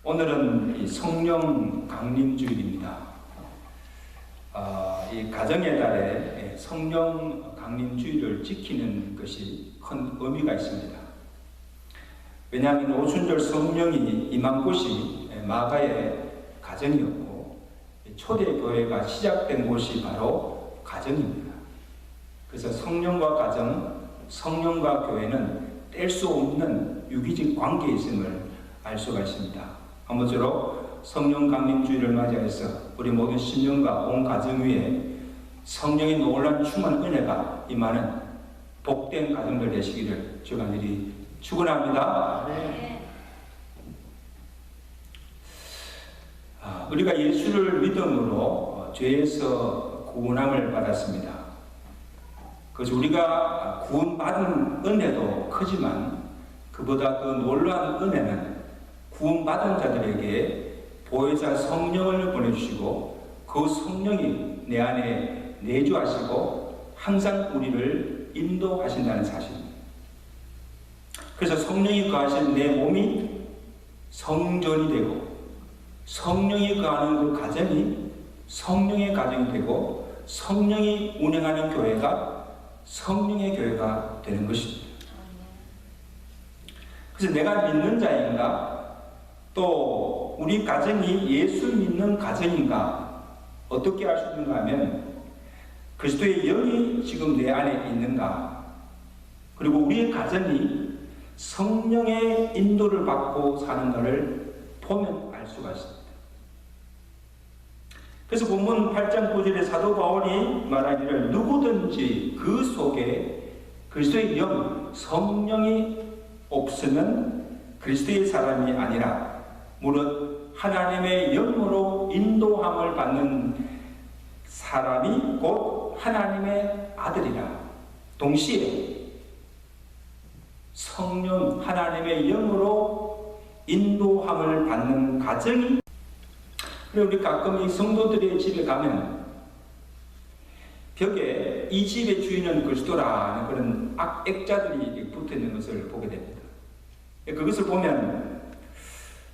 오늘은 이 성령 강림주일입니다. 이 가정의 달에 성령 강림주일을 지키는 것이 큰 의미가 있습니다. 왜냐하면 오순절 성령이 임한 곳이 마가의 가정이었고 초대교회가 시작된 곳이 바로 가정입니다. 그래서 성령과 가정, 성령과 교회는 뗄 수 없는 유기적 관계에 있음을 알 수가 있습니다. 아무쪼록 성령 강림주일을 맞이해서 우리 모든 신령과 온 가정 위에 성령의 놀라운 충만 은혜가 임하는 복된 가정들 되시기를 주가 간절히 축원합니다. 우리가 예수를 믿음으로 죄에서 구원함을 받았습니다. 그래서 우리가 구원받은 은혜도 크지만 그보다 더 놀라운 은혜는 구원받은 자들에게 보혜사 성령을 보내주시고 그 성령이 내 안에 내주하시고 항상 우리를 인도하신다는 사실입니다. 그래서 성령이 거하신 내 몸이 성전이 되고 성령이 거하는 그 가정이 성령의 가정이 되고 성령이 운행하는 교회가 성령의 교회가 되는 것입니다. 그래서 내가 믿는 자인가 또 우리 가정이 예수 믿는 가정인가 어떻게 알 수 있는가 하면 그리스도의 영이 지금 내 안에 있는가, 그리고 우리의 가정이 성령의 인도를 받고 사는가를 보면 알 수가 있습니다. 그래서 본문 8장 9절에 사도 바울이 말하기를 누구든지 그 속에 그리스도의 영, 성령이 없으면 그리스도의 사람이 아니라 무릇 하나님의 영으로 인도함을 받는 사람이 곧 하나님의 아들이라. 동시에 성령 하나님의 영으로 인도함을 받는 가정이, 그리고 우리 가끔 이 성도들의 집에 가면 벽에 이 집의 주인은 그리스도라는 그런 액자들이 붙어 있는 것을 보게 됩니다. 그것을 보면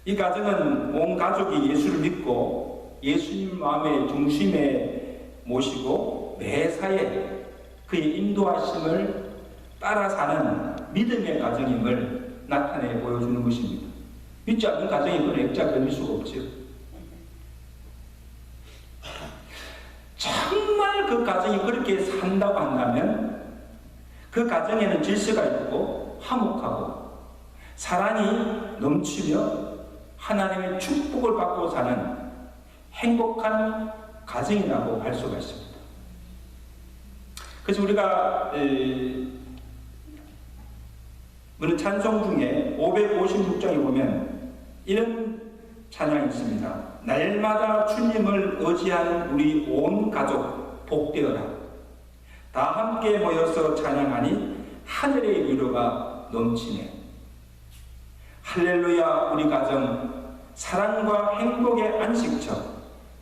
이 가정은 온 가족이 예수를 믿고 예수님 마음의 중심에 모시고 매사에 그의 인도하심을 따라 사는 믿음의 가정임을 나타내 보여주는 것입니다. 믿지 않는 가정이 그런 액자가 될 수가 없죠. 정말 그 가정이 그렇게 산다고 한다면 그 가정에는 질서가 있고 화목하고 사랑이 넘치며 하나님의 축복을 받고 사는 행복한 가정이라고 할 수가 있습니다. 그래서 우리가 우리 찬송 중에 556장에 보면 이런 찬양이 있습니다. 날마다 주님을 의지하는 우리 온 가족 복되어라. 다 함께 모여서 찬양하니 하늘의 위로가 넘치네. 할렐루야 우리 가정 사랑과 행복의 안식처.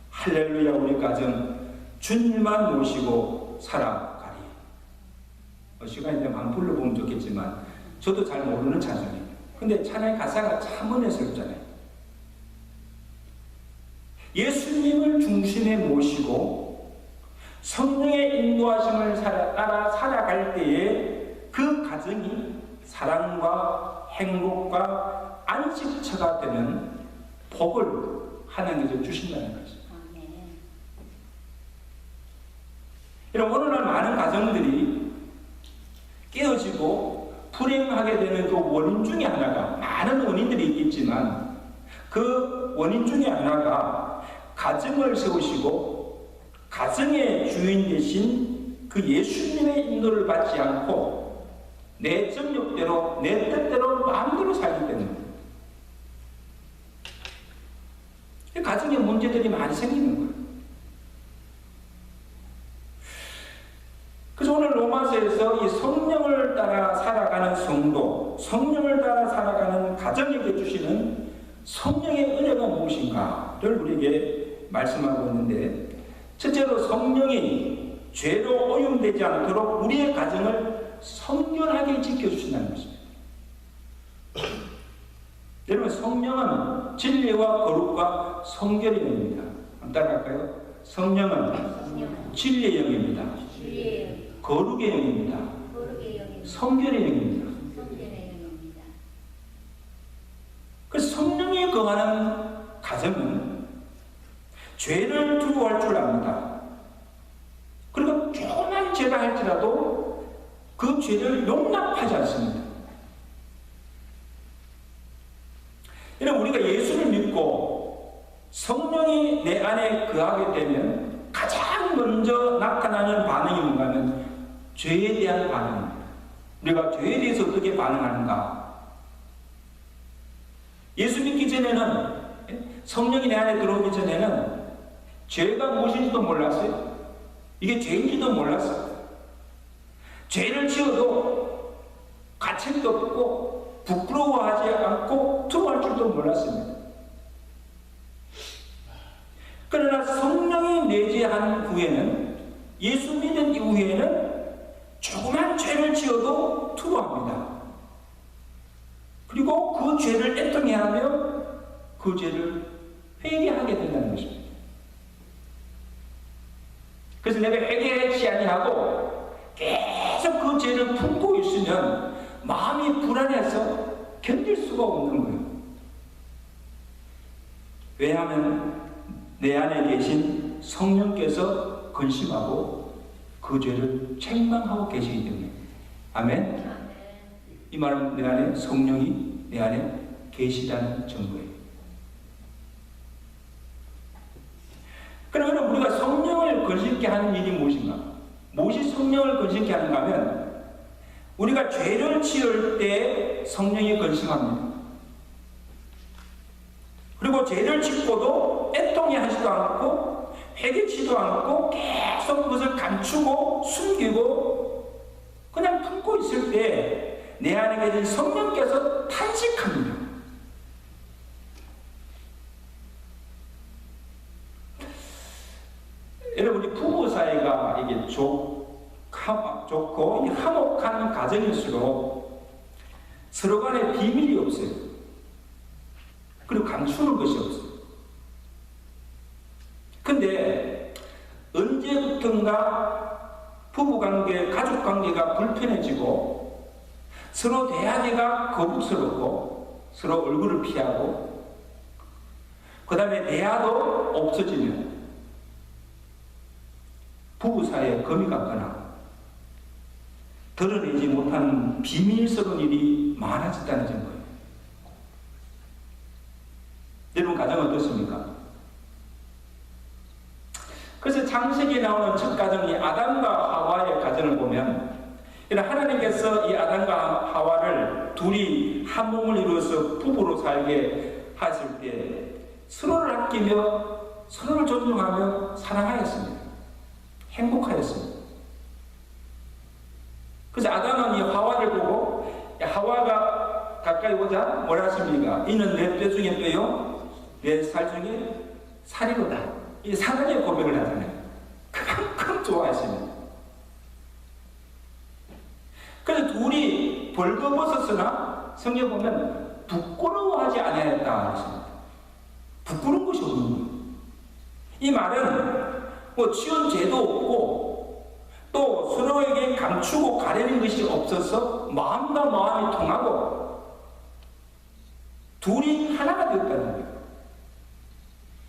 할렐루야 우리 가정 주님만 모시고 살아가리. 시간이 되면 안 불러보면 좋겠지만 저도 잘 모르는 찬송이에요. 근데 찬양의 가사가 참 은혜스럽잖아요. 예수님을 중심에 모시고 성령의 인도하심을 따라 살아갈 때에 그 가정이 사랑과 행복과 안식처가 되는 복을 하나님께서 주신다는 거죠. 여러분, 오늘날 많은 가정들이 깨어지고 불행하게 되는 그 원인 중에 하나가, 많은 원인들이 있겠지만 그 원인 중에 하나가 가정을 세우시고 가정의 주인 되신 그 예수님의 인도를 받지 않고 내 정욕대로 내 뜻대로 마음대로 살기 때문에 가정에 문제들이 많이 생기는 거예요. 그래서 오늘 로마서에서 이 성령을 따라 살아가는 성도, 성령을 따라 살아가는 가정에게 주시는 성령의 은혜가 무엇인가를 우리에게 말씀하고 있는데, 첫째로 성령이 죄로 오염되지 않도록 우리의 가정을 성결하게 지켜주신다는 것입니다. 여러분, 성령은 진리와 거룩과 성결의 영입니다. 한번 따라갈까요? 성령은 진리의 영입니다. 거룩의 영입니다. 성결의 영입니다. 그 성령이 거하는 가정은 죄를 두려워할 줄 압니다. 그리고 조그만 죄를 할지라도 그 죄를 용납하지 않습니다. 여러분, 우리가 예수를 믿고 성령이 내 안에 거하게 되면 가장 먼저 나타나는 반응이 뭔가 하면 죄에 대한 반응입니다. 우리가 죄에 대해서 어떻게 반응하는가? 예수 믿기 전에는, 성령이 내 안에 들어오기 전에는 죄가 무엇인지도 몰랐어요. 이게 죄인지도 몰랐어요. 죄를 지어도 가책도 없고 부끄러워하지 않고 두려워할 줄도 몰랐습니다. 그러나 성령이 내재한 후에는, 예수 믿은 이후에는 조그만 죄를 지어도 두려워합니다. 그리고 그 죄를 애통해 하며 그 죄를 회개하게 된다는 것입니다. 그래서 내가 회개하지 아니하고 계속 그 죄를 품고 있으면 마음이 불안해서 견딜 수가 없는 거예요. 왜냐하면 내 안에 계신 성령께서 근심하고 그 죄를 책망하고 계시기 때문에. 아멘. 이 말은 내 안에 성령이 내 안에 계시다는 증거예요. 그러면 우리가 성령을 근심케 하는 일이 무엇인가? 무엇이 성령을 근심케 하는가 하면, 우리가 죄를 지을 때 성령이 근심합니다. 그리고 죄를 짓고도 애통해 하지도 않고 회개치도 않고 계속 그것을 감추고 숨기고 그냥 품고 있을 때 내 안에 계신 성령께서 탄식합니다. 여러분, 우리 부부 사이가 이게 좋고 화목한 가정일수록 서로 간에 비밀이 없어요. 그리고 감추는 것이 없어요. 근데 언제부턴가 부부관계, 가족관계가 불편해지고 서로 대하기가 거북스럽고 서로 얼굴을 피하고 그 다음에 대화도 없어지면 부부 사이에 금이 갔거나 드러내지 못한 비밀스러운 일이 많아졌다는 증거예요. 여러분, 가정 어떻습니까? 그래서 창세기에 나오는 첫 가정이 아담과 하와의 가정을 보면, 하나님께서 이 아담과 하와를 둘이 한 몸을 이루어서 부부로 살게 하실 때 서로를 아끼며 서로를 존중하며 사랑하였습니다. 행복하였습니다. 그래서 아담은 이 하와를 보고, 하와가 가까이 오자 뭐라 하십니까? 이는 내 뼈 중에 뼈요, 내 살 중에 살이로다. 이 사랑의 고백을 하잖아요. 그만큼 좋아하십니다. 그래서 둘이 벌거벗었으나 성경 보면 부끄러워하지 아니하였다 했습니다. 부끄러운 것이 없는 거예요. 이 말은 뭐 지은 죄도 없고 또 서로에게 감추고 가리는 것이 없어서 마음과 마음이 통하고 둘이 하나가 되었다는 거예요.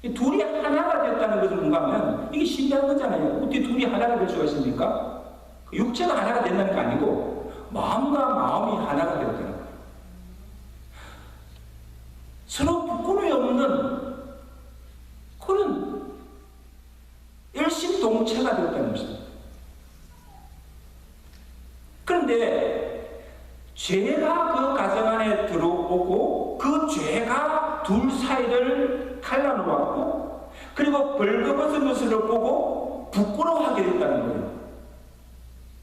이 둘이 하나가 되었다는 것은 뭔가 하면 이게 신기한 거잖아요. 어떻게 둘이 하나가 될 수가 있습니까? 육체가 하나가 된다는 게 아니고 마음과 마음이 하나가 되었다는 거예요. 서로 부끄러움이 없는 그런 일심동체가 되었다는 것입니다. 그런데 죄가 그 가정 안에 들어오고 그 죄가 둘 사이를 갈라놓았고 그리고 벌거벗은 것을 보고 부끄러워하게 됐다는 거예요.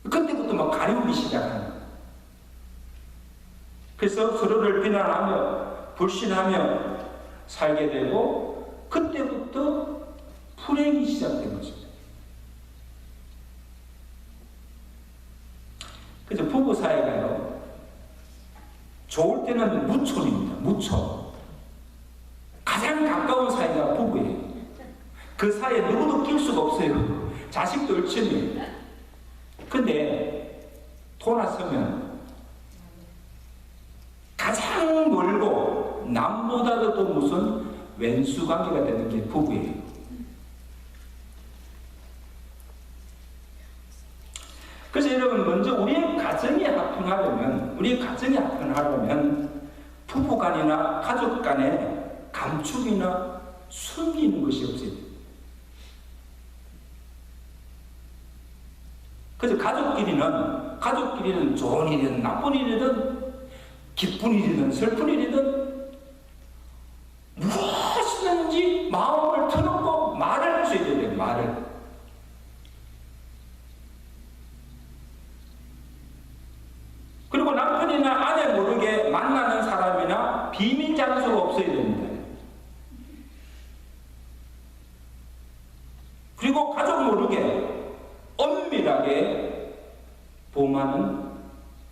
그때부터 막 가리우기 시작하는 거예요. 그래서 서로를 비난하며 불신하며 살게 되고 그때부터 불행이 시작된 것입니다. 그래서 부부 사이가요, 좋을 때는 무촌입니다. 무촌. 그 사이에 누구도 낄 수가 없어요. 자식도 얼친이. 근데 돌아서면 가장 멀고 남보다도 또 무슨 왼수 관계가 되는 게 부부예요. 그래서 여러분, 먼저 우리의 가정이 화평하려면 부부간이나 가족간에 감축이나 숨기는 것이 없어요. 그래서 가족끼리는 좋은 일이든 나쁜 일이든 기쁜 일이든 슬픈 일이든 무엇이든지 마음을 터놓고 말을 할 수 있어야 돼요. 말을. 그리고 남편이나 아내 모르게 만나는 사람이나 비밀 장소가 없어야 됩니다. 그리고 가족 모르게 엄밀하게 범하는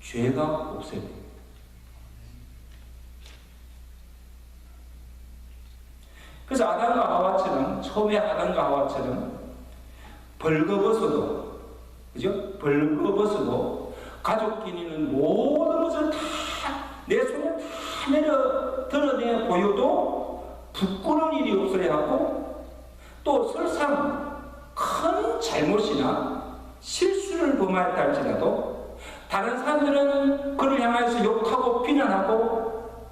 죄가 없어야 됩니다. 그래서 아담과 하와처럼, 처음에 아담과 하와처럼 벌거벗어도, 그죠? 벌거벗어도 가족끼리는 모든 것을 다 내 손에 다 드러내 보여도 부끄러운 일이 없어야 하고, 또 설상 큰 잘못이나 실수를 범하였다 할지라도 다른 사람들은 그를 향해서 욕하고 비난하고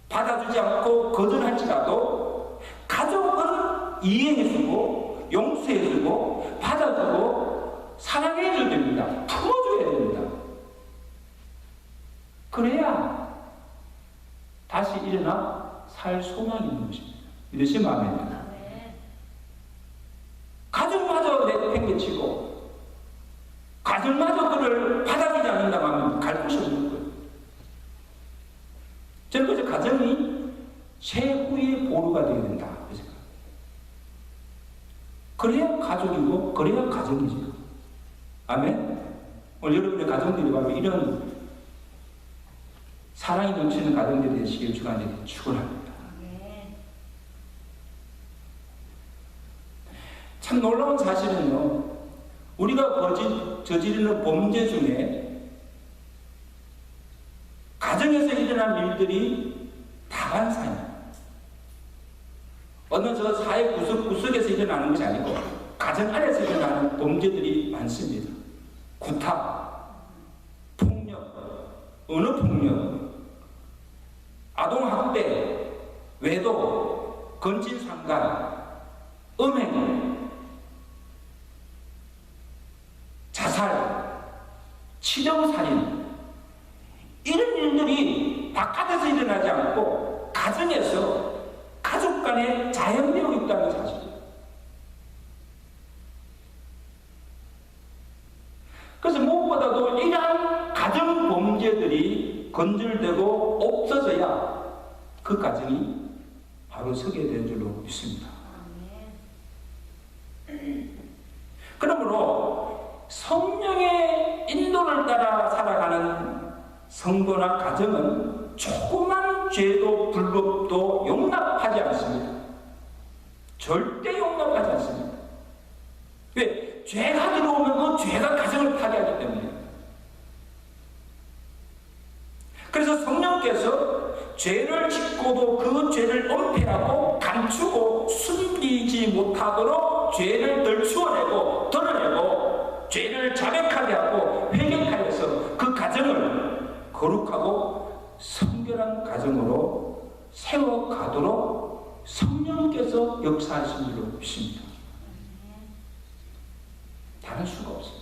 받아주지 않고 거절할지라도 가족은 이해해주고 용서해주고 받아주고 사랑해줘야 됩니다. 품어줘야 됩니다. 그래야 다시 일어나 살 소망이 있는 것입니다. 믿으시면 아멘입니다. 가족마저 내팽개치고 가족마저 그를 받아주지 않는다면 갈 곳이 없는 거예요. 저는 그래서 가정이 최후의 보루가 되어야 된다. 그래야 가족이고 그래야 가정이죠. 아멘. 오늘 여러분의 가정들이 바로 이런 사랑이 넘치는 가정들이 되시길 주간에 축원합니다. 참 놀라운 사실은요, 우리가 저지르는 범죄 중에 가정에서 일어난 일들이 다반사입니다. 어느 저 사회 구석구석에서 일어나는 것이 아니고 가정 안에서 일어나는 범죄들이 많습니다. 구타, 폭력, 언어폭력, 아동학대, 외도, 건진상간, 음행, 자살, 치정살인, 이런 일들이 바깥에서 일어나지 않고 가정에서 가족 간에 자연되어 있다는 사실이에요. 그래서 무엇보다도 이러한 가정 범죄들이 건절되고 없어져야 그 가정이 바로 서게 된 줄로 믿습니다. 그러므로 성령의 인도를 따라 살아가는 성도나 가정은 조그만 죄도 불법도 용납하지 않습니다. 절대 용납하지 않습니다. 왜? 죄가 들어오면 그 죄가 가정을 파괴하기 때문에. 그래서 성령께서 죄를 짓고도 그 죄를 은폐하고 감추고 숨기지 못하도록 죄를 덜추어내고 드러내고 죄를 자백하게 하고 회개하여서 그 가정을 거룩하고 성결한 가정으로 세워가도록 성령께서 역사하신 줄로 믿습니다. 다를 수가 없어요.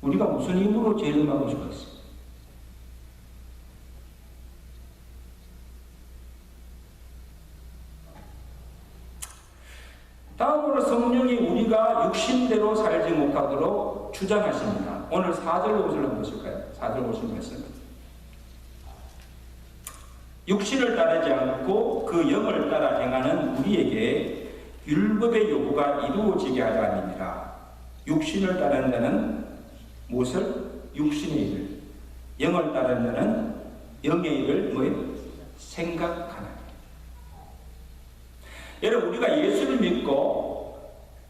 우리가 무슨 힘으로 죄를 막을 수가 있어요? 다음으로 성령이 우리가 육신대로 살지 못하도록 주장하십니다. 오늘 4절 5절 한번 보실까요? 4절 5절 말씀. 육신을 따르지 않고 그 영을 따라 행하는 우리에게 율법의 요구가 이루어지게 하려 함이니라. 육신을 따르는 자는 무엇을? 육신의 일을. 영을 따르는 자는 영의 일을 뭐예요? 생각하는. 우리가 예수를 믿고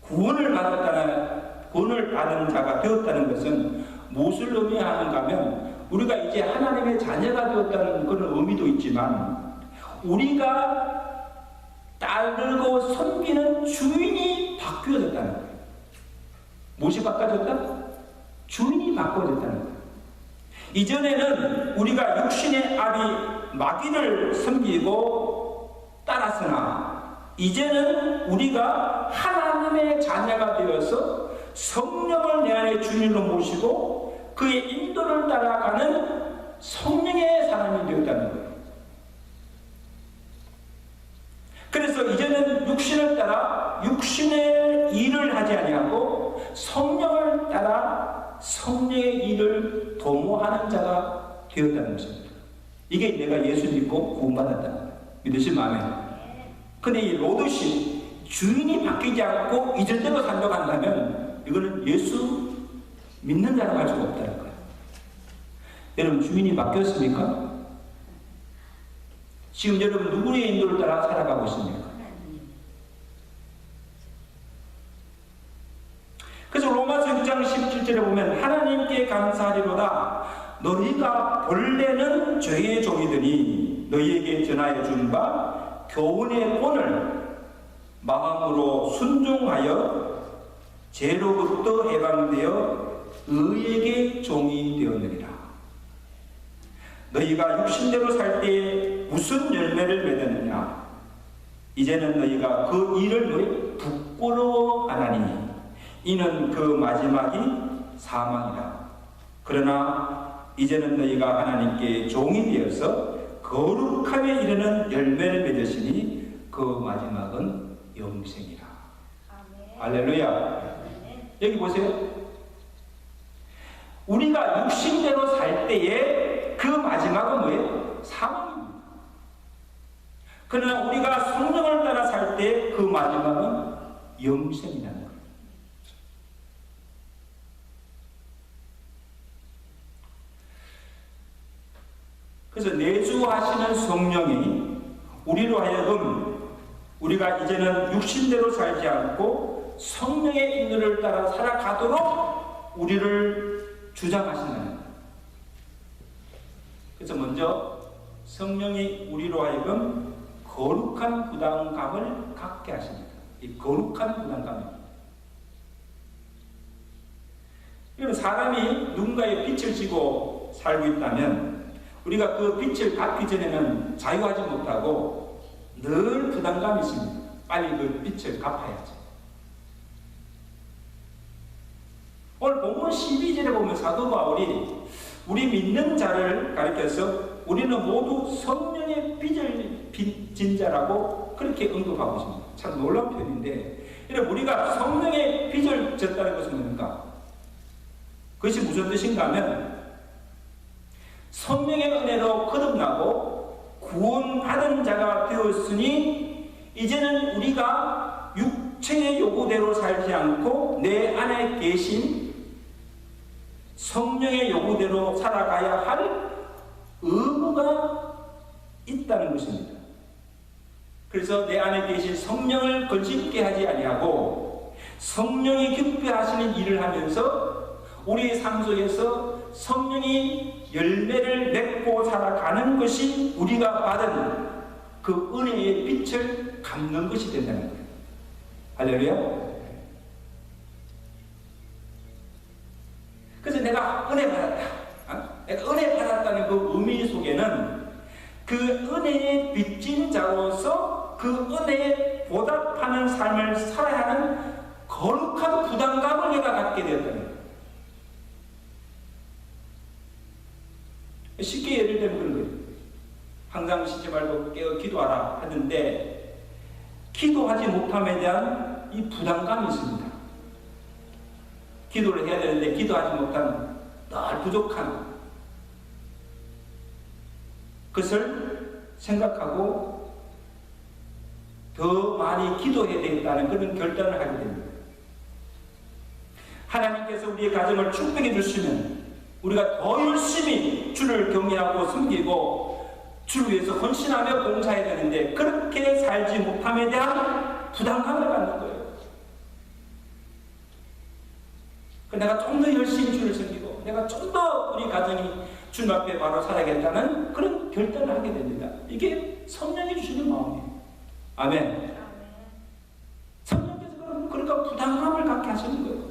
구원을 받은 자가 되었다는 것은 무엇을 의미하는가 하면 우리가 이제 하나님의 자녀가 되었다는 그런 의미도 있지만 우리가 따르고 섬기는 주인이 바뀌어졌다는 거예요. 무엇이 바꿔졌다? 주인이 바꿔졌다는 거예요. 이전에는 우리가 육신의 아비 마귀를 섬기고 따랐으나 이제는 우리가 하나님의 자녀가 되어서 성령을 내 안에 주인으로 모시고 그의 인도를 따라가는 성령의 사람이 되었다는 거예요. 그래서 이제는 육신을 따라 육신의 일을 하지 아니하고 성령을 따라 성령의 일을 도모하는 자가 되었다는 것입니다. 이게 내가 예수 믿고 구원받았다는 거예요. 믿으시면 아멘. 근데 이 로드시 주인이 바뀌지 않고 이전대로 살려간다면 이거는 예수 믿는 자라고 할 수가 없다는 거예요. 여러분 주인이 바뀌었습니까? 지금 여러분 누구의 인도를 따라 살아가고 있습니까? 그래서 로마서 6장 17절에 보면 하나님께 감사하리로다 너희가 본래는 죄의 종이더니 너희에게 전하여 준 바 교훈의 본을 마음으로 순종하여 죄로부터 해방되어 의에게 종이 되었느니라. 너희가 육신대로 살 때에 무슨 열매를 맺었느냐? 이제는 너희가 그 일을 부끄러워하나니 이는 그 마지막이 사망이라. 그러나 이제는 너희가 하나님께 종이 되어서 거룩함에 이르는 열매를 맺으시니 그 마지막은 영생이라. 할렐루야. 여기 보세요. 우리가 육신대로 살 때에 그 마지막은 뭐예요? 사망입니다. 그러나 우리가 성령을 따라 살 때 그 마지막은 영생이라는 거예요. 그래서 내주하시는 성령이 우리로 하여금 우리가 이제는 육신대로 살지 않고 성령의 인도를 따라 살아가도록 우리를 주장하시는 거예요. 그래서 먼저 성령이 우리로 하여금 거룩한 부담감을 갖게 하십니다. 이 거룩한 부담감입니다. 여러분 사람이 누군가의 빛을 지고 살고 있다면 우리가 그 빛을 갚기 전에는 자유하지 못하고 늘 부담감이 있습니다. 빨리 그 빛을 갚아야지. 오늘 본문 12절에 보면 사도 바울이 우리 믿는 자를 가리켜서 우리는 모두 성령의 빚을 빚진 자라고 그렇게 언급하고 있습니다. 참 놀라운 표현인데 여러분 우리가 성령의 빚을 졌다는 것은 뭡니까? 그것이 무슨 뜻인가 하면 성령의 은혜로 거듭나고 구원받은 자가 되었으니 이제는 우리가 육체의 요구대로 살지 않고 내 안에 계신 성령의 요구대로 살아가야 할 의무가 있다는 것입니다. 그래서 내 안에 계신 성령을 거짓게 하지 아니하고 성령이 기뻐하시는 일을 하면서 우리의 삶 속에서 성령이 열매를 맺고 살아가는 것이 우리가 받은 그 은혜의 빛을 갚는 것이 된다는 거예요. 할렐루야. 그래서 내가 은혜 받았다. 내가 은혜 받았다는 그 의미 속에는 그 은혜의 빚진 자로서 그 은혜에 보답하는 삶을 살아야 하는 거룩한 부담감을 내가 갖게 되었다는 거예요. 쉽게 예를 들면 그런 거예요. 항상 쉬지 말고 깨어 기도하라 하는데 기도하지 못함에 대한 이 부담감이 있습니다. 기도를 해야 되는데 기도하지 못한 늘 부족한 그것을 생각하고 더 많이 기도해야 되겠다는 그런 결단을 하게 됩니다. 하나님께서 우리의 가정을 축복해 주시면 우리가 더 열심히 주를 경외하고 섬기고 주를 위해서 헌신하며 봉사해야 되는데 그렇게 살지 못함에 대한 부담감을 갖는 거예요. 내가 좀 더 열심히 주를 섬기고 내가 좀 더 우리 가정이 주님 앞에 바로 살아야겠다는 그런 결단을 하게 됩니다. 이게 성령이 주시는 마음이에요. 아멘. 성령께서 그러니까 부담감을 갖게 하시는 거예요.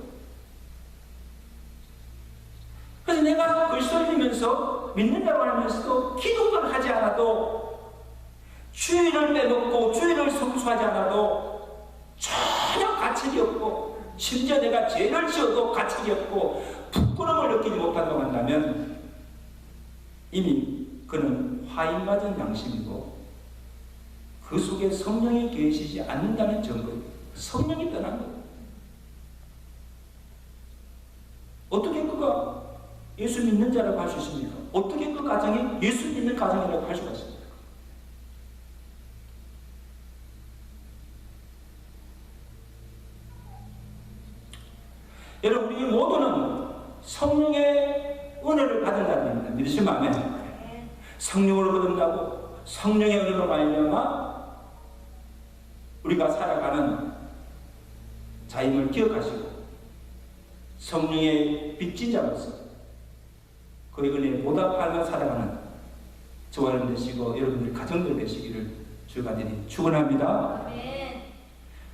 그래서 내가 글씨를 읽으면서 믿는다고 하면서도 기도를 하지 않아도 주일을 빼먹고 주일을 성수하지 않아도 전혀 가책이 없고 심지어 내가 죄를 지어도 가책이 없고 부끄러움을 느끼지 못한다고 한다면 이미 그는 화인맞은 양심이고 그 속에 성령이 계시지 않는다는 증거예요. 성령이 떠난 거예요. 어떻게 그가 예수 믿는 자라고 할 수 있습니까? 어떻게 그 가정이 예수 믿는 가정이라고 할 수가 있습니까? 여러분, 우리 모두는 성령의 은혜를 받은 자입니다. 믿으시면 아멘. 성령으로 거듭나고 성령의 은혜로 말미암아 우리가 살아가는 자임을 기억하시고 성령의 빚진 자로서 그 은혜에 보답하며 살아가는 저와 여러분 되시고 여러분들 가정들 되시기를 주간절히 축원합니다.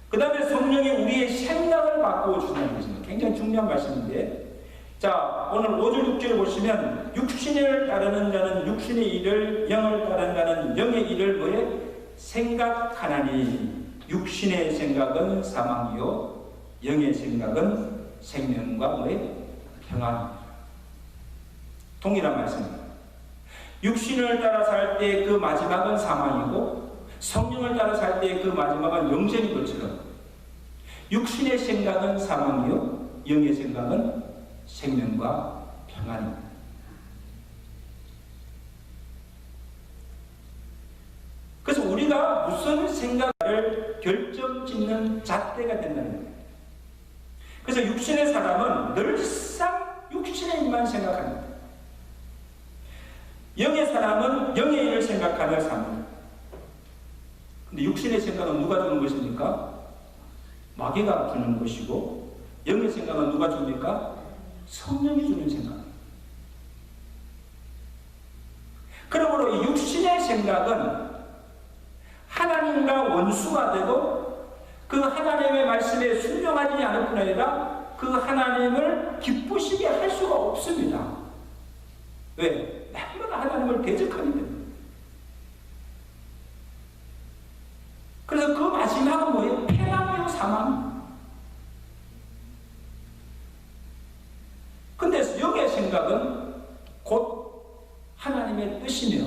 그 다음에 성령이 우리의 생각을 바꾸어 준다는 것입니다. 굉장히 중요한 말씀인데, 자, 오늘 5절 6절을 보시면 육신을 따르는 자는 육신의 일을, 영을 따르는 자는 영의 일을 뭐에 생각하나니 육신의 생각은 사망이요 영의 생각은 생명과 뭐에 평안입니다. 동일한 말씀입니다. 육신을 따라 살 때 그 마지막은 사망이고 성령을 따라 살 때 그 마지막은 영생인 것처럼 육신의 생각은 사망이요 영의 생각은 생명과 평안입니다. 그래서 우리가 무슨 생각을 결정짓는 잣대가 된다는 거예요. 그래서 육신의 사람은 늘상 육신의 일만 생각합니다. 영의 사람은 영의 일을 생각하며 삽니다. 근데 육신의 생각은 누가 주는 것입니까? 마귀가 주는 것이고 영의 생각은 누가 줍니까? 성령이 주는 생각. 그러므로 이 육신의 생각은 하나님과 원수가 되고 그 하나님의 말씀에 순종하지 않을 뿐 아니라 그 하나님을 기쁘시게 할 수가 없습니다. 왜? 날마다 하나님을 대적하기 때문에. 그래서 그 마지막은 뭐예요? 폐망이요 사망. 근데 영의 생각은 곧 하나님의 뜻이며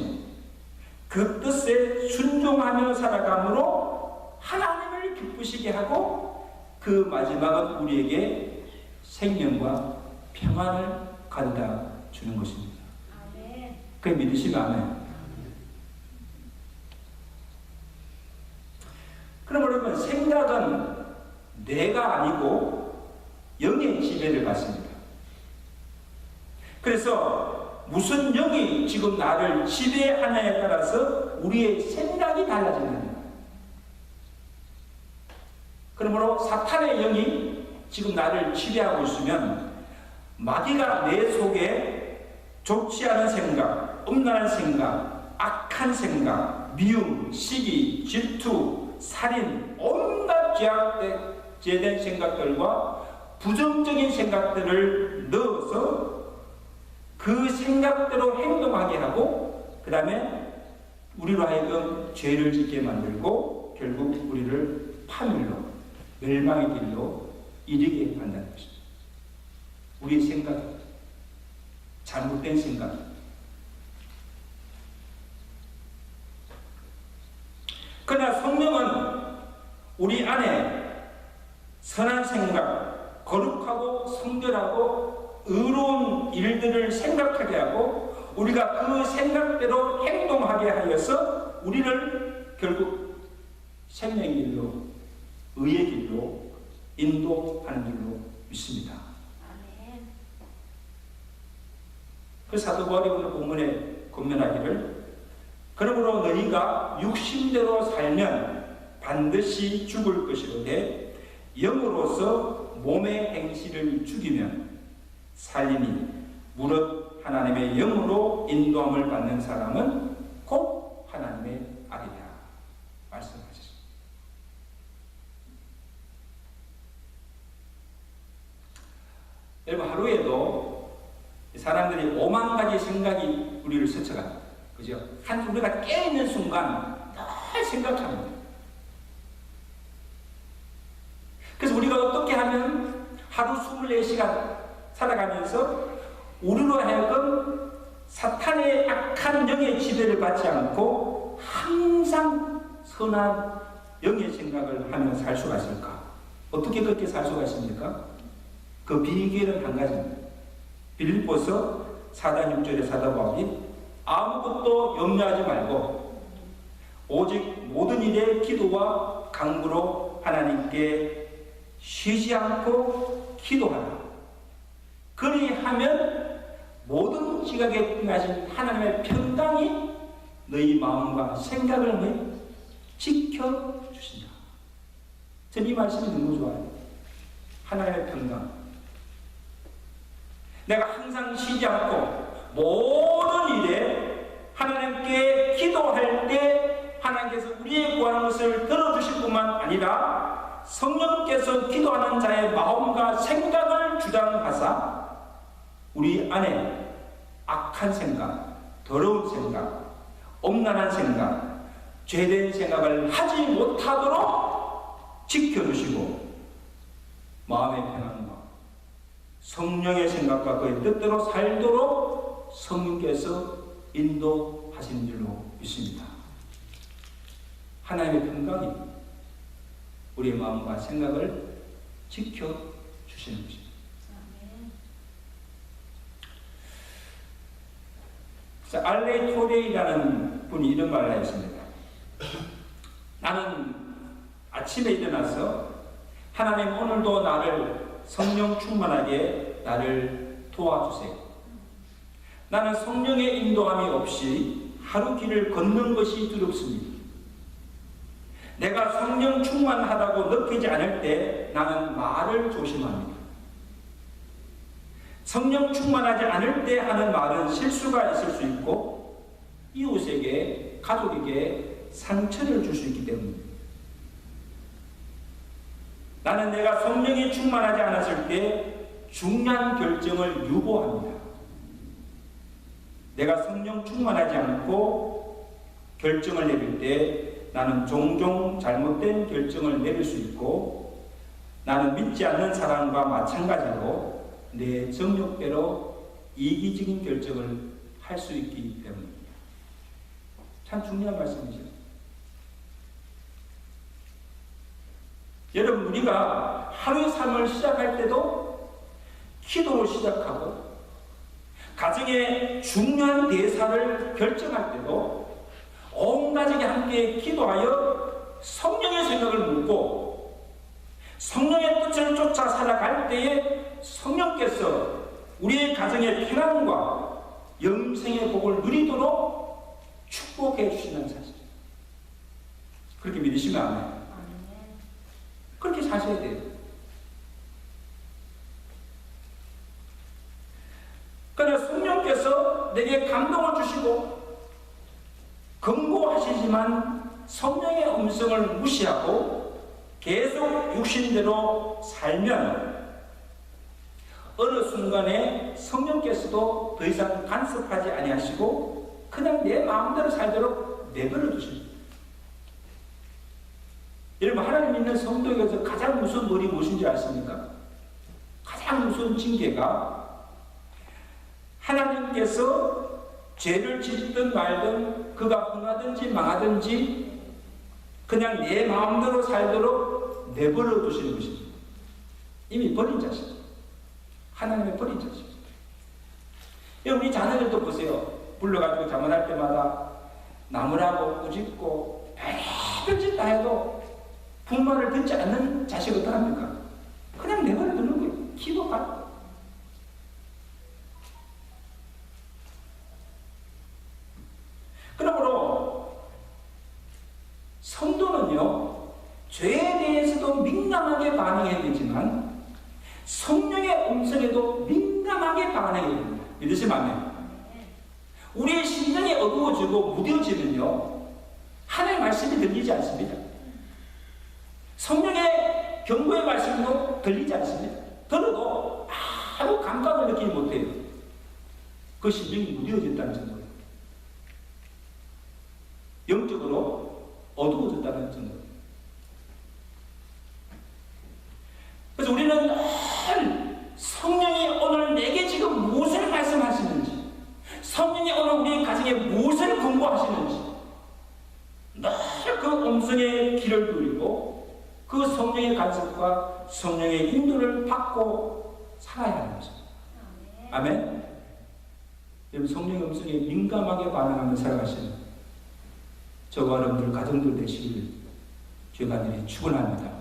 그 뜻에 순종하며 살아감으로 하나님을 기쁘시게 하고 그 마지막은 우리에게 생명과 평안을 가져다 주는 것입니다. 그게 믿으시면 아멘. 그럼 여러분, 생각은 내가 아니고 영의 지배를 받습니다. 그래서 무슨 영이 지금 나를 지배하느냐에 따라서 우리의 생각이 달라지는 겁니다. 그러므로 사탄의 영이 지금 나를 지배하고 있으면 마귀가 내 속에 좋지 않은 생각, 음란한 생각, 악한 생각, 미움, 시기, 질투, 살인, 온갖 죄악된 생각들과 부정적인 생각들을 넣어서 그 생각대로 행동하게 하고 그 다음에 우리로 하여금 죄를 짓게 만들고 결국 우리를 파멸로, 멸망의 길로 이르게 한다는 것입니다. 우리의 생각, 잘못된 생각. 그러나 성령은 우리 안에 선한 생각, 거룩하고 성결하고 의로운 일들을 생각하게 하고 우리가 그 생각대로 행동하게 하여서 우리를 결국 생명의 길로, 의의 길로 인도하는 길로 믿습니다. 그 사도 바울이 오늘 본문에 권면하기를 그러므로 너희가 육신대로 살면 반드시 죽을 것이로되 영으로서 몸의 행실을 죽이면 살리니 무릇 하나님의 영으로 인도함을 받는 사람은 곧 하나님의 아들이라 말씀하셨습니다. 여러분, 하루에도 사람들이 5만 가지 생각이 우리를 스쳐갑니다. 그죠? 우리가 깨어있는 순간 늘 생각합니다. 그래서 우리가 어떻게 하면 하루 24시간 살아가면서 우리로 하여금 사탄의 악한 영의 지배를 받지 않고 항상 선한 영의 생각을 하며 살 수가 있을까? 어떻게 그렇게 살 수가 있습니까? 그 비결은 한 가지입니다. 빌립보서 4장 6절에 사도 바울이 아무것도 염려하지 말고 오직 모든 일에 기도와 간구로 하나님께 쉬지 않고 기도하라. 그리하면 모든 지각에 행하신 하나님의 평강이 너희 마음과 생각을 지켜주신다. 저는 이 말씀이 너무 좋아요. 하나님의 평강. 내가 항상 쉬지 않고 모든 일에 하나님께 기도할 때 하나님께서 우리의 구하는 것을 들어주실 뿐만 아니라 성령께서 기도하는 자의 마음과 생각을 주장하사 우리 안에 악한 생각, 더러운 생각, 엄란한 생각, 죄된 생각을 하지 못하도록 지켜주시고 마음의 평안과 성령의 생각과 그의 뜻대로 살도록 성령께서 인도하신 줄로 믿습니다. 하나님의 평강이 우리의 마음과 생각을 지켜주시는 것입니다. 알레이 토레이라는 분이 이런 말을 했습니다. 나는 아침에 일어나서 하나님 오늘도 나를 성령 충만하게 나를 도와주세요. 나는 성령의 인도함이 없이 하루 길을 걷는 것이 두렵습니다. 내가 성령 충만하다고 느끼지 않을 때 나는 말을 조심합니다. 성령 충만하지 않을 때 하는 말은 실수가 있을 수 있고 이웃에게, 가족에게 상처를 줄 수 있기 때문입니다. 나는 내가 성령이 충만하지 않았을 때 중요한 결정을 유보합니다. 내가 성령 충만하지 않고 결정을 내릴 때 나는 종종 잘못된 결정을 내릴 수 있고 나는 믿지 않는 사람과 마찬가지로 내 정욕대로 이기적인 결정을 할 수 있기 때문입니다. 참 중요한 말씀이죠. 여러분, 우리가 하루의 삶을 시작할 때도 기도로 시작하고 가정의 중요한 대사를 결정할 때도 온 가족이 함께 기도하여 성령의 생각을 묻고 성령의 뜻을 쫓아 살아갈 때에 성령께서 우리의 가정의 평안과 영생의 복을 누리도록 축복해 주시는 사실. 그렇게 믿으시면 안 해요. 그렇게 사셔야 돼요. 그러나 성령께서 내게 감동을 주시고 권고하시지만 성령의 음성을 무시하고 계속 육신대로 살면 어느 순간에 성령께서도 더 이상 간섭하지 아니하시고 그냥 내 마음대로 살도록 내버려 두십니다. 여러분, 하나님 믿는 성도에게서 가장 무서운 놀이 무엇인지 아십니까? 가장 무서운 징계가 하나님께서 죄를 짓든 말든 그가 흥하든지 망하든지 그냥 내 마음대로 살도록 내버려 두시는 것입니다. 이미 버린 자식. 하나님의 버린 자식. 여러분, 우리 자녀들도 보세요. 불러가지고 자문할 때마다 나무라고 꾸짖고 별별 짓 다 해도 부모를 듣지 않는 자식이 어떡합니까? 그냥 내버려 두는 거예요. 기도가. 그러므로 성도는요, 죄에 대해서도 민감하게 반응해야 되지만 성령의 음성에도 민감하게 반응해야 됩니다. 믿으시면 아멘. 우리의 심령이 어두워지고 무뎌지면요, 하나님의 말씀이 들리지 않습니다. 성령의 경고의 말씀도 들리지 않습니다. 들어도 아무 감각을 느끼지 못해요. 그 심령이 무뎌졌다는 정도예요. 영적으로 어두워졌다는 정도예요. 그래서 우리는 늘 성령이 오늘 내게 지금 무엇을 말씀하시는지, 성령이 오늘 우리의 가정에 무엇을 권고하시는지 늘 그 음성의 귀를 기울이고 그 성령의 간섭과 성령의 인도를 받고 살아야 하는 거죠. 아멘. 여러분, 성령의 음성에 민감하게 반응하며 살아가시는 저와 여러분들 가정들 되시길 주의 간절히 축원합니다.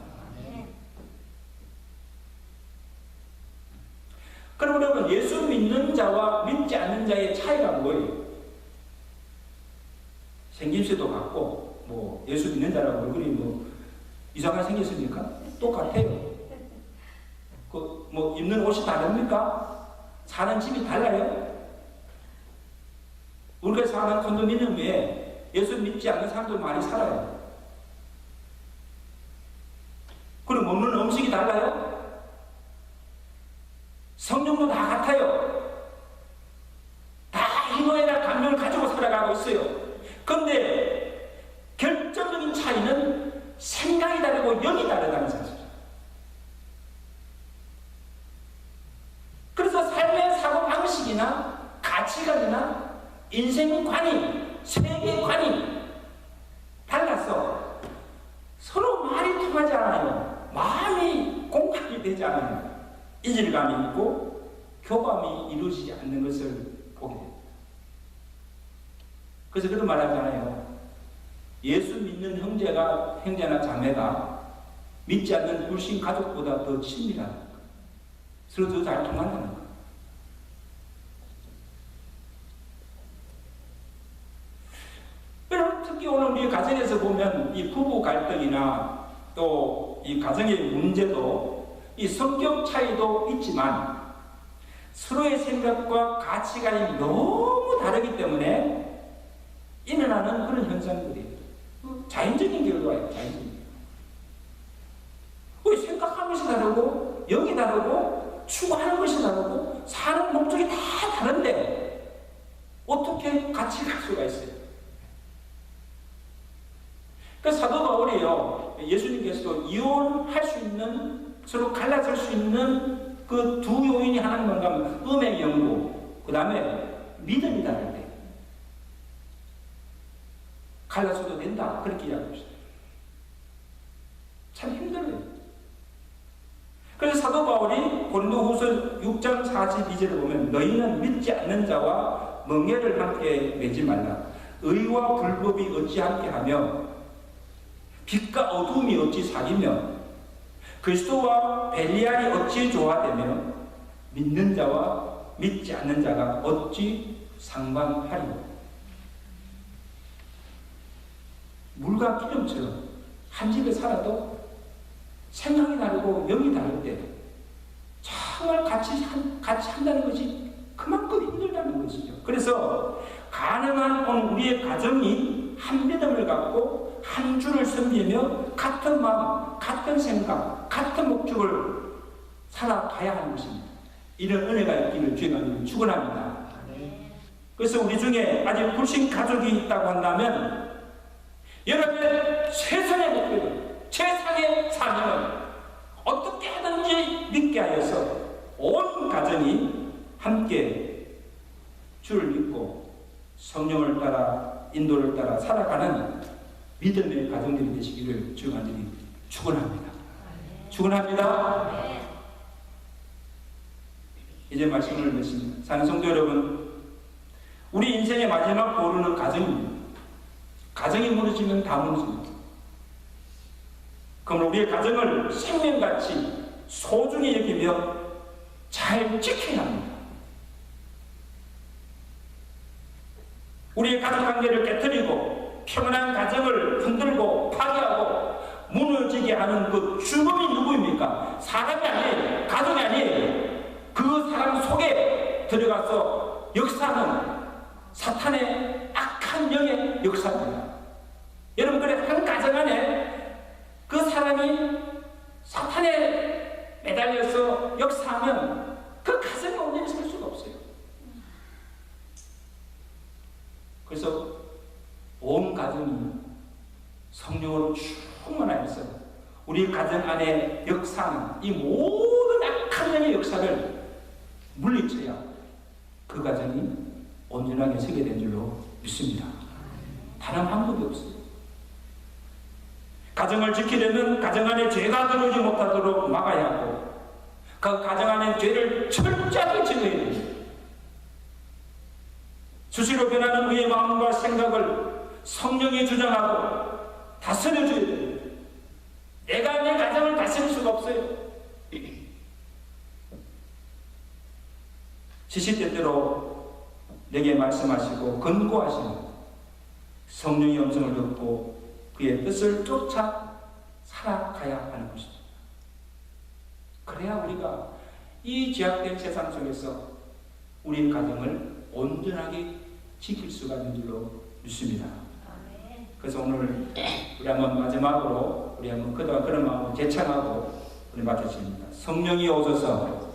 그럼 여러분, 예수 믿는 자와 믿지 않는 자의 차이가 뭐예요? 생김새도 같고, 예수 믿는 자라고 얼굴이 이상하게 생겼습니까? 똑같아요. 입는 옷이 다릅니까? 사는 집이 달라요? 우리가 사는 콘도미니엄에 예수 믿지 않는 사람들 많이 살아요. 그럼 먹는 음식이 달라요? 성령도 다 같아요. 다 희노애락 감정을 가지고 살아가고 있어요. 그런데 결정적인 차이는 생각이 다르고 영이 다르다는 사실이죠. 그래서 삶의 사고방식이나 가치관이나 인생관이, 세계관이 달라서 서로 말이 통하지 않아요. 마음이 공감이 되지 않아요. 이질감이 있고 교감이 이루어지지 않는 것을 보게 됩니다. 그래서 그런 말 하잖아요. 예수 믿는 형제나 자매가 믿지 않는 불신 가족보다 더 친밀하다. 서로 더 잘 통한다는 거. 특히 오늘 우리 가정에서 보면 이 부부 갈등이나 또 이 가정의 문제도 이 성격 차이도 있지만 서로의 생각과 가치관이 너무 다르기 때문에 일어나는 그런 현상들이에요. 자연적인 결과예요. 자연적인 결과. 생각하는 것이 다르고 영이 다르고 추구하는 것이 다르고 사는 목적이 다 다른데 어떻게 같이 갈 수가 있어요? 그러니까 사도 바울이요, 예수님께서도 이혼할 수 있는, 서로 갈라질 수 있는 그 두 요인이 하나는 뭔가 하면 음의 연고, 그 다음에 믿음이 다를 때 갈라서도 된다, 그렇게 이야기하고 있어요. 참 힘들어요. 그래서 사도 바울이 고린도후서 6장 42절을 보면 너희는 믿지 않는 자와 멍에를 함께 매지 말라. 의와 불법이 어찌 함께 하며 빛과 어두움이 어찌 사귀며 그리스도와 벨리알이 어찌 조화되며 믿는 자와 믿지 않는 자가 어찌 상관하리요. 물과 기름처럼 한 집에 살아도 생각이 다르고 영이 다를 때 정말 같이 한다는 것이 그만큼 힘들다는 것이죠. 그래서 가능한 우리의 가정이 한 믿음을 갖고 한 주를 섬기며 같은 마음, 같은 생각, 같은 목적을 살아가야 하는 것입니다. 이런 은혜가 있기를 주님을 축원합니다. 그래서 우리 중에 아직 불신 가족이 있다고 한다면 여러분의 최선의 목표는, 최상의 사명은 어떻게 하든지 믿게 하여서 온 가정이 함께 주를 믿고 성령을 따라 인도를 따라 살아가는 믿음의 가정들이 되시기를 주의 간절히 축원합니다. 축원합니다. 이제 말씀을 맺습니다. 사는 성도 여러분, 우리 인생의 마지막 보루는 가정입니다. 가정이 무너지면 다 무너집니다. 그럼 우리의 가정을 생명같이 소중히 여기며 잘 지켜야 합니다. 우리의 가족관계를 깨뜨리고 평온한 가정을 흔들고 파괴하고 무너지게 가는 그 주범이 누구입니까? 사람이 아니에요. 가족이 아니에요. 그 사람 속에 들어가서 역사하는 사탄의 악한 영의 역사입니다. 여러분, 그래 한 가정 안에 그 사람이 사탄에 매달려서 역사하면 그 가정이 온전히 살 수가 없어요. 그래서 온 가정이 성령으로 충만하여서 우리 가정 안에 역사하는 이 모든 악한 영의 역사를 물리쳐야 그 가정이 온전하게 서게 된 줄로 믿습니다. 다른 방법이 없어요. 가정을 지키려면 가정 안에 죄가 들어오지 못하도록 막아야 하고 그 가정 안에 죄를 철저하게 제거해야 됩니다. 수시로 변하는 우리의 마음과 생각을 성령이 주장하고 다스려줘야 됩니다. 내가 내 가정을 다스릴 수가 없어요. 시시때때로 내게 말씀하시고 권고하시는 성령의 음성을 듣고 그의 뜻을 쫓아 살아가야 하는 것입니다. 그래야 우리가 이 죄악된 세상 속에서 우리 가정을 온전하게 지킬 수가 있는 줄로 믿습니다. 그래서 오늘 우리 한번 마지막으로 우리 한번 그런 마음으로 제창하고 우리 마치십니다. 성령이 오셔서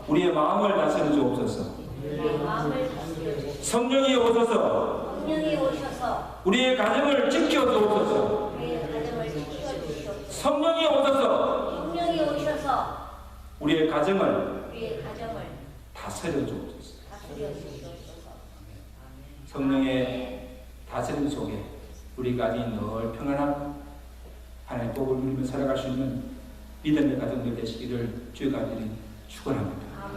우리의 마음을 다스려 주옵소서. 성령이 오셔서 우리의 가정을 지켜 주옵소서. 성령이 오셔서 우리의 가정을 다스려 주옵소서. 성령의 다스림 속에 우리가 늘 평안하고 하나님의 복을 누리며 살아갈 수 있는 믿음의 가정들 되시기를 주의 간절히 축원합니다.